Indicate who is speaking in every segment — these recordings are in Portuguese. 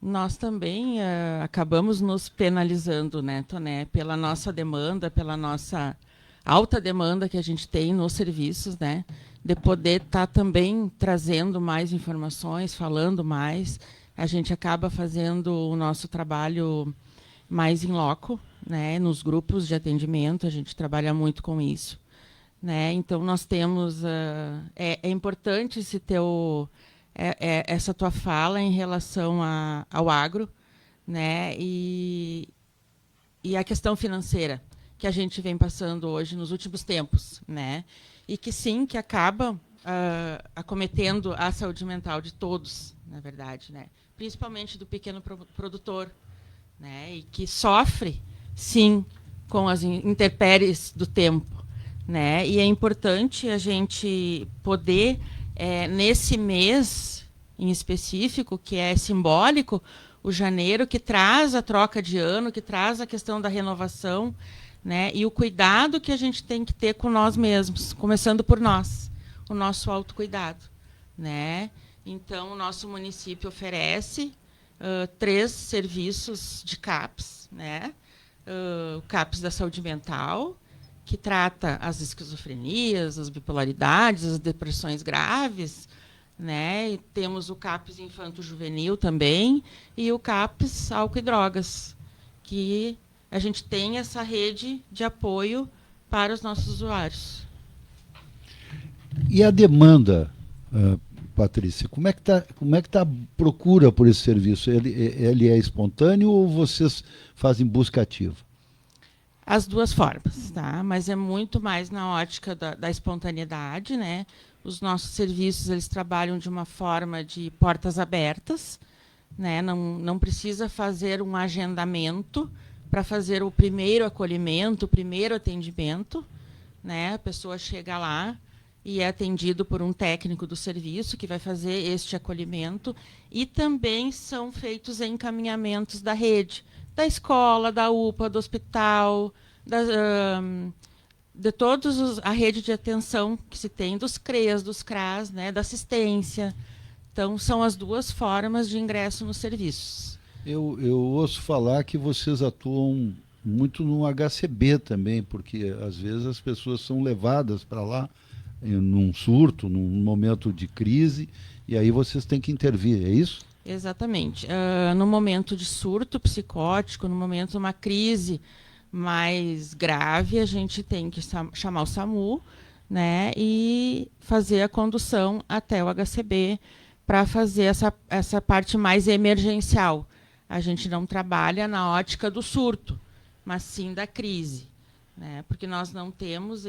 Speaker 1: Nós também acabamos nos penalizando, né, Toné, pela nossa demanda, pela nossa alta demanda que a gente tem nos serviços, né, de poder estar também trazendo mais informações, falando mais. A gente acaba fazendo o nosso trabalho mais em loco, né, nos grupos de atendimento, a gente trabalha muito com isso, né? Então nós temos é importante esse teu essa tua fala em relação ao agro, né? E a questão financeira que a gente vem passando hoje nos últimos tempos, né? E que sim, que acaba acometendo a saúde mental de todos, na verdade, né? Principalmente do pequeno produtor, né? E que sofre, sim, com as intempéries do tempo, né? E é importante a gente poder, nesse mês em específico, que é simbólico, o janeiro, que traz a troca de ano, que traz a questão da renovação, né? E o cuidado que a gente tem que ter com nós mesmos, começando por nós, o nosso autocuidado, né? Então, o nosso município oferece 3 serviços de CAPS, né? O CAPS da saúde mental, que trata as esquizofrenias, as bipolaridades, as depressões graves, né? E temos o CAPS infanto-juvenil também e o CAPS álcool e drogas, que a gente tem essa rede de apoio para os nossos usuários.
Speaker 2: E a demanda, Patrícia, como é que tá a procura por esse serviço? Ele é espontâneo ou vocês fazem busca ativa?
Speaker 1: As duas formas, tá? Mas é muito mais na ótica da espontaneidade, né? Os nossos serviços eles trabalham de uma forma de portas abertas, né? Não precisa fazer um agendamento para fazer o primeiro acolhimento, o primeiro atendimento, né? A pessoa chega lá e é atendido por um técnico do serviço que vai fazer este acolhimento, e também são feitos encaminhamentos da rede, da escola, da UPA, do hospital, de todos a rede de atenção que se tem, dos CREAS, dos CRAS, né, da assistência. Então, são as duas formas de ingresso nos serviços.
Speaker 2: Eu ouço falar que vocês atuam muito no HCB também, porque às vezes as pessoas são levadas para lá num surto, num momento de crise, e aí vocês têm que intervir, é isso?
Speaker 1: Exatamente. No momento de surto psicótico, no momento de uma crise mais grave, a gente tem que chamar o SAMU, né, e fazer a condução até o HCB para fazer essa parte mais emergencial. A gente não trabalha na ótica do surto, mas sim da crise, né, porque nós não temos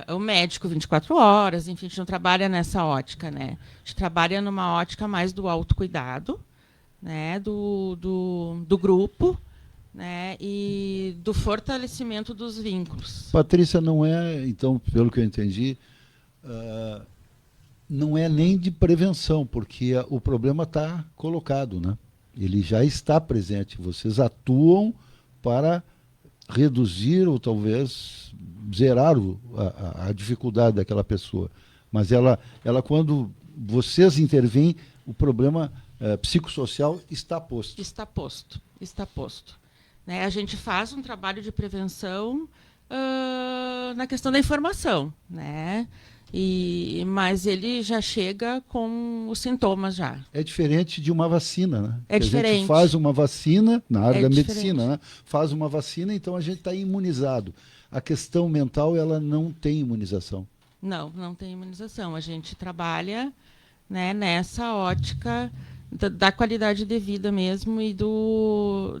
Speaker 1: o médico 24 horas, enfim, a gente não trabalha nessa ótica, né? A gente trabalha numa ótica mais do autocuidado, né? Do grupo, né? E do fortalecimento dos vínculos.
Speaker 2: Patrícia, não é, então, pelo que eu entendi, uh, não é nem de prevenção, porque o problema está colocado, né? Ele já está presente. Vocês atuam para reduzir ou talvez zerar a dificuldade daquela pessoa. Mas ela, quando vocês intervêm, o problema psicossocial está posto.
Speaker 1: Está posto, está posto. Né? A gente faz um trabalho de prevenção na questão da informação, né? Mas ele já chega com os sintomas já.
Speaker 2: É diferente de uma vacina, né?
Speaker 1: É
Speaker 2: que
Speaker 1: diferente.
Speaker 2: A gente faz uma vacina, na área da
Speaker 1: diferente.
Speaker 2: medicina, né? Faz uma vacina, então a gente está imunizado. A questão mental, ela não tem imunização.
Speaker 1: Não tem imunização. A gente trabalha, né, nessa ótica da qualidade de vida mesmo e do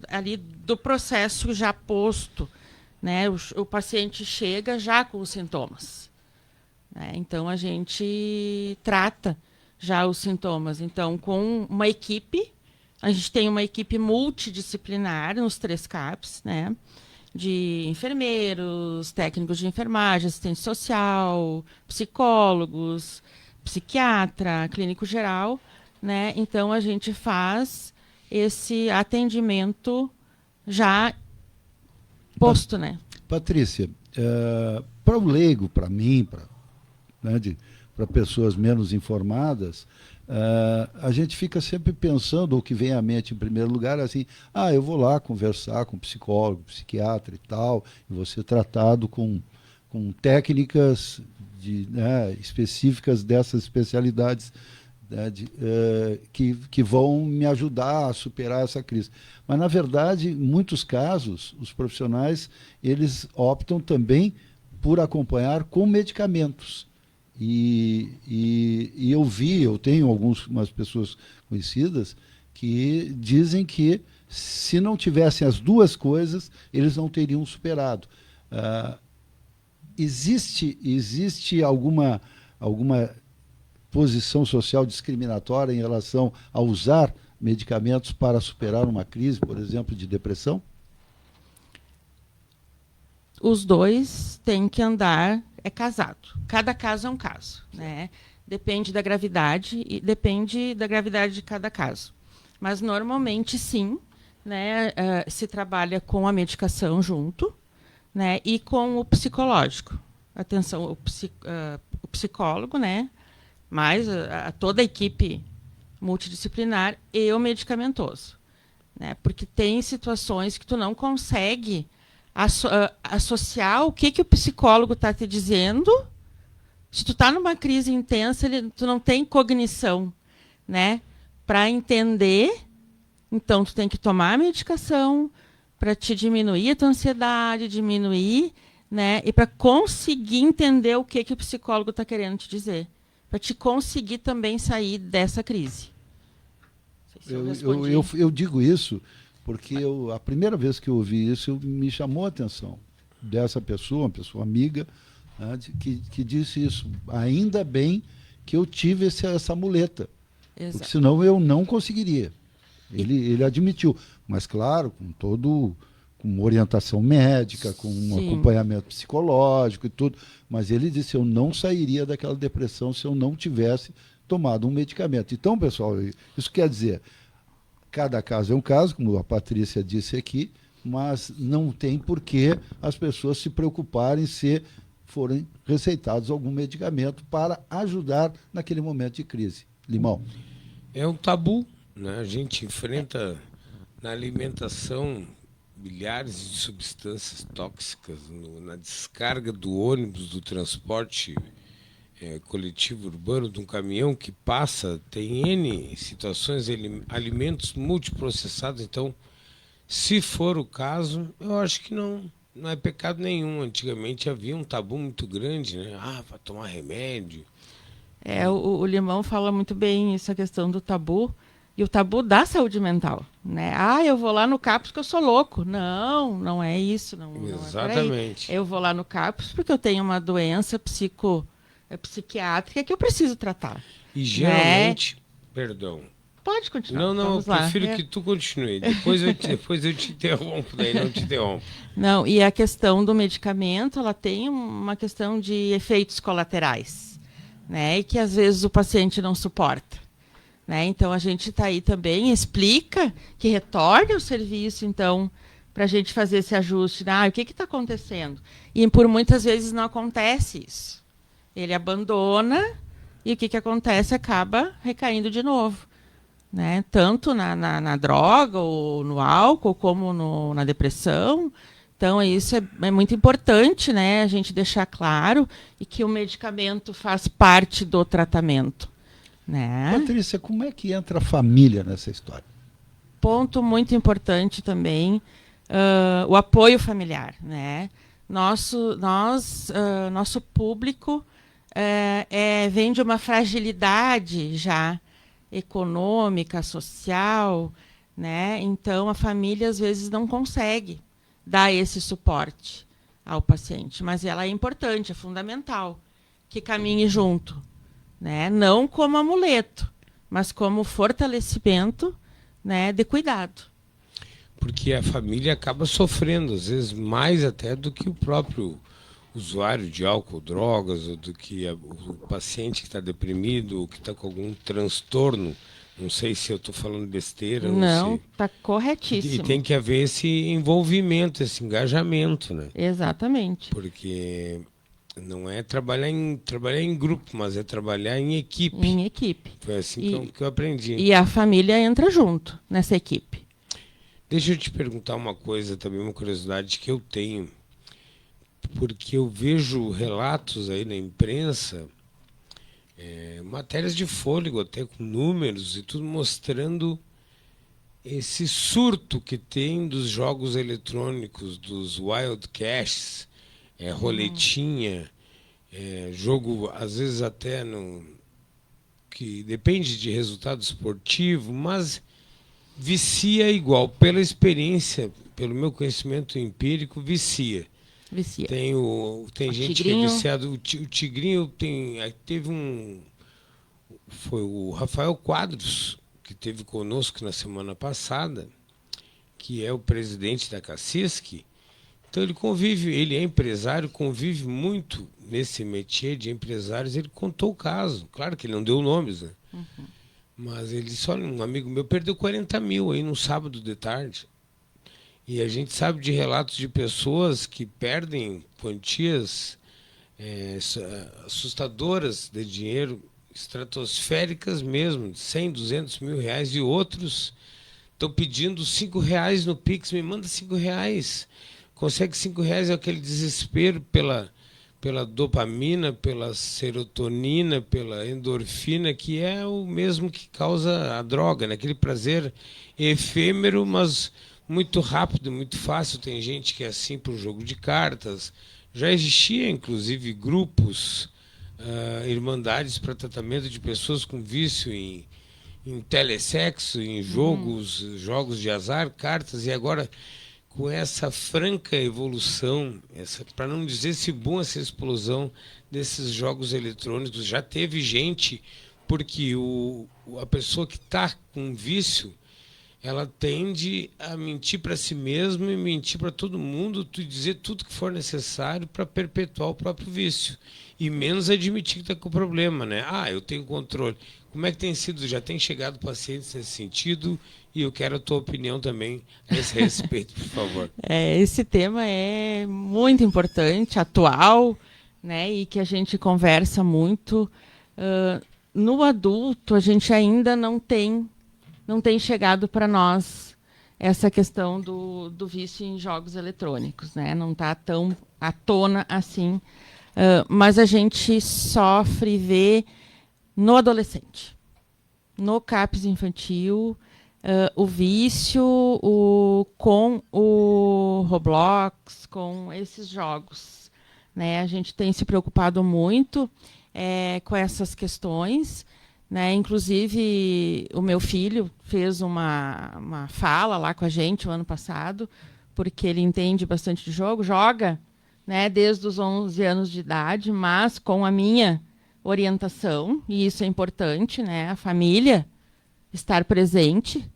Speaker 1: processo já posto. Né? O paciente chega já com os sintomas. Né? Então, a gente trata já os sintomas. Então, com uma equipe, a gente tem uma equipe multidisciplinar nos 3 CAPs, né? De enfermeiros, técnicos de enfermagem, assistente social, psicólogos, psiquiatra, clínico geral, né? Então a gente faz esse atendimento já posto, né?
Speaker 2: Patrícia, para o leigo, para mim, para pessoas menos informadas, A gente fica sempre pensando, o que vem à mente em primeiro lugar, assim, eu vou lá conversar com psicólogo, psiquiatra e tal, e vou ser tratado com técnicas específicas dessas especialidades, né, que vão me ajudar a superar essa crise. Mas, na verdade, em muitos casos, os profissionais eles optam também por acompanhar com medicamentos. E eu tenho algumas pessoas conhecidas que dizem que se não tivessem as duas coisas, eles não teriam superado. Existe alguma posição social discriminatória em relação a usar medicamentos para superar uma crise, por exemplo, de depressão?
Speaker 1: Os dois têm que andar casado. Cada caso é um caso, né? Depende da gravidade de cada caso. Mas normalmente sim, né? Se trabalha com a medicação junto, né? E com o psicológico. Atenção, o psicólogo, né? Mais toda a equipe multidisciplinar e medicamentoso, né? Porque tem situações que tu não consegue associar o que o psicólogo está te dizendo. Se tu está numa crise intensa, tu não tem cognição, né, para entender. Então, tu tem que tomar a medicação para te diminuir a tua ansiedade, diminuir, né, e para conseguir entender o que o psicólogo está querendo te dizer, para te conseguir também sair dessa crise. Não sei se
Speaker 2: eu digo isso porque a primeira vez que eu ouvi isso, me chamou a atenção dessa pessoa, uma pessoa amiga, né, que disse isso. Ainda bem que eu tive essa muleta, porque senão eu não conseguiria. Ele admitiu, mas claro, com orientação médica, com um acompanhamento psicológico e tudo, mas ele disse, eu não sairia daquela depressão se eu não tivesse tomado um medicamento. Então, pessoal, isso quer dizer, cada caso é um caso, como a Patrícia disse aqui, mas não tem por que as pessoas se preocuparem se forem receitados algum medicamento para ajudar naquele momento de crise. Limão.
Speaker 3: É um tabu, né? A gente enfrenta na alimentação milhares de substâncias tóxicas, na descarga do ônibus, do transporte coletivo urbano, de um caminhão que passa, tem N situações, alimentos multiprocessados. Então, se for o caso, eu acho que não é pecado nenhum. Antigamente havia um tabu muito grande, né? Vai tomar remédio.
Speaker 1: O Limão fala muito bem essa questão do tabu, e o tabu da saúde mental, né? Eu vou lá no CAPS porque eu sou louco. Não é isso. Não
Speaker 3: Exatamente.
Speaker 1: Eu vou lá no CAPS porque eu tenho uma doença psiquiátrica que eu preciso tratar.
Speaker 3: E geralmente, perdão.
Speaker 1: Pode continuar.
Speaker 3: Não, eu prefiro que tu continue. Depois eu te interrompo, daí não te interrompo.
Speaker 1: Não, e a questão do medicamento, ela tem uma questão de efeitos colaterais, né? E que às vezes o paciente não suporta. Né? Então, a gente está aí também, explica que retorne o serviço, então, para a gente fazer esse ajuste. O que está acontecendo? E por muitas vezes não acontece isso. Ele abandona e o que acontece? Acaba recaindo de novo. Né? Tanto na droga, ou no álcool, como na depressão. Então, isso é muito importante, né? A gente deixar claro e que o medicamento faz parte do tratamento. Né?
Speaker 2: Patrícia, como é que entra a família nessa história?
Speaker 1: Ponto muito importante também, o apoio familiar. Né? Nosso público vem de uma fragilidade já econômica, social, né? Então a família às vezes não consegue dar esse suporte ao paciente, mas ela é importante, é fundamental que caminhe junto. Né? Não como amuleto, mas como fortalecimento, né, de cuidado.
Speaker 3: Porque a família acaba sofrendo, às vezes, mais até do que o próprio usuário de álcool, drogas, ou do que o paciente que está deprimido, ou que está com algum transtorno. Não sei se eu estou falando besteira.
Speaker 1: Não, está corretíssimo.
Speaker 3: E tem que haver esse envolvimento, esse engajamento. Né?
Speaker 1: Exatamente.
Speaker 3: Porque Não é trabalhar em grupo, mas é trabalhar em equipe.
Speaker 1: Em equipe.
Speaker 3: Foi assim que eu aprendi.
Speaker 1: E a família entra junto nessa equipe.
Speaker 3: Deixa eu te perguntar uma coisa também, uma curiosidade que eu tenho. Porque eu vejo relatos aí na imprensa, matérias de fôlego, até com números e tudo, mostrando esse surto que tem dos jogos eletrônicos, dos wild caches, roletinha, jogo às vezes até que depende de resultado esportivo, mas vicia igual. Pela experiência, pelo meu conhecimento empírico, vicia.
Speaker 1: Vicia.
Speaker 3: Tem gente
Speaker 1: Tigrinho.
Speaker 3: que é viciado. O Tigrinho teve foi o Rafael Quadros, que esteve conosco na semana passada, que é o presidente da CACISC. Então ele é empresário, convive muito nesse métier de empresários. Ele contou o caso, claro que ele não deu nomes, né?
Speaker 1: Uhum.
Speaker 3: Mas ele só, um amigo meu perdeu 40 mil aí no sábado de tarde. E a gente sabe de relatos de pessoas que perdem quantias assustadoras de dinheiro, estratosféricas mesmo, de 100, 200 mil reais, e outros estão pedindo R$5 no Pix, me manda R$5. Consegue R$5, é aquele desespero pela dopamina, pela serotonina, pela endorfina, que é o mesmo que causa a droga, né? Aquele prazer efêmero, mas muito rápido, muito fácil. Tem gente que é assim para o jogo de cartas. Já existia, inclusive, grupos, irmandades para tratamento de pessoas com vício em telesexo, em jogos de azar, cartas, e agora com essa franca evolução, para não dizer esse boom, essa explosão desses jogos eletrônicos, já teve gente, porque a pessoa que está com vício, ela tende a mentir para si mesma e mentir para todo mundo, dizer tudo que for necessário para perpetuar o próprio vício. E menos admitir que está com problema, né? Eu tenho controle. Como é que tem sido? Já tem chegado pacientes nesse sentido? E eu quero a tua opinião também a esse respeito, por favor.
Speaker 1: Esse tema é muito importante, atual, né? E que a gente conversa muito. No adulto, a gente ainda não tem chegado para nós essa questão do vício em jogos eletrônicos, né? Não está tão à tona assim, mas a gente sofre e vê no adolescente, no CAPS infantil, o vício com o Roblox, com esses jogos, né? A gente tem se preocupado muito com essas questões, né? Inclusive, o meu filho fez uma fala lá com a gente o ano passado, porque ele entende bastante de jogo, joga, né, desde os 11 anos de idade, mas com a minha orientação, e isso é importante, né, a família estar presente,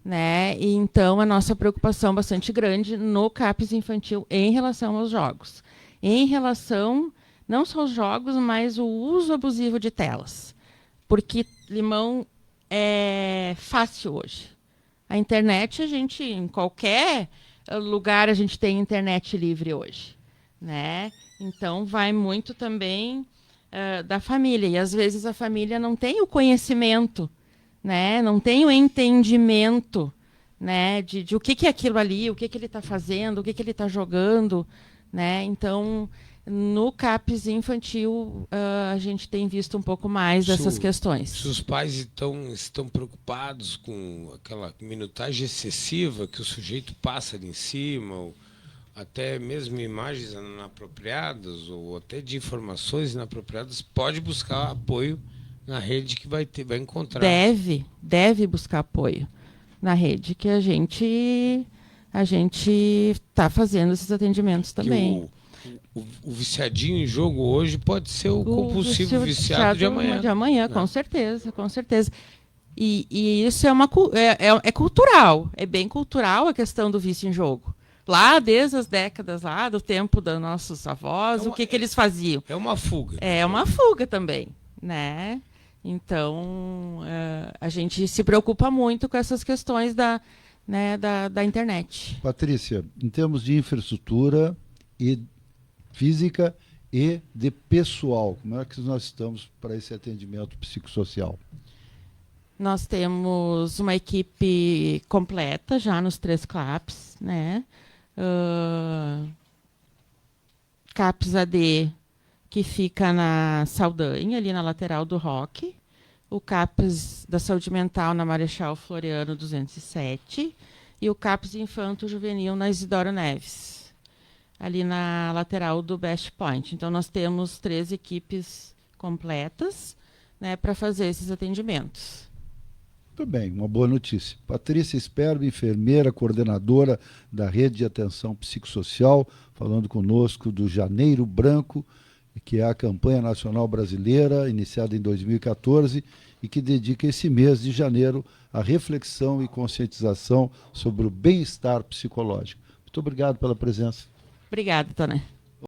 Speaker 1: né, e então a nossa preocupação bastante grande no CAPS infantil em relação aos jogos, em relação não só aos jogos, mas o uso abusivo de telas. Porque limão é fácil hoje. A internet, em qualquer lugar, a gente tem internet livre hoje, né? Então, vai muito também da família. E, às vezes, a família não tem o conhecimento, né? Não tem o entendimento, né? de o que é aquilo ali, o que ele está fazendo, o que ele está jogando, né? Então, no CAPS infantil, a gente tem visto um pouco mais dessas questões.
Speaker 3: Se os pais estão preocupados com aquela minutagem excessiva que o sujeito passa ali em cima, ou até mesmo imagens inapropriadas, ou até de informações inapropriadas, pode buscar apoio na rede que vai encontrar.
Speaker 1: Deve buscar apoio na rede, que a gente está fazendo esses atendimentos também.
Speaker 3: O viciadinho em jogo hoje pode ser o compulsivo viciado de amanhã.
Speaker 1: De amanhã, com certeza, com certeza. E isso é cultural, é bem cultural a questão do vício em jogo. Lá, desde as décadas lá, do tempo dos nossos avós, o que eles faziam?
Speaker 3: É uma fuga.
Speaker 1: É uma fuga também, né? Então, a gente se preocupa muito com essas questões da internet.
Speaker 2: Patrícia, em termos de infraestrutura e física e de pessoal. Como é que nós estamos para esse atendimento psicossocial?
Speaker 1: Nós temos uma equipe completa já nos 3 CLAPs, né? CAPS AD, que fica na Saldanha, ali na lateral do Rock. O CAPS da Saúde Mental na Marechal Floriano 207. E o CAPS Infanto Juvenil na Isidoro Neves, ali na lateral do Best Point. Então, nós temos 3 equipes completas, né, para fazer esses atendimentos.
Speaker 2: Muito bem, uma boa notícia. Patrícia Sperber, enfermeira, coordenadora da Rede de Atenção Psicossocial, falando conosco do Janeiro Branco, que é a campanha nacional brasileira, iniciada em 2014, e que dedica esse mês de janeiro à reflexão e conscientização sobre o bem-estar psicológico. Muito obrigado pela presença.
Speaker 1: Obrigada, Toné.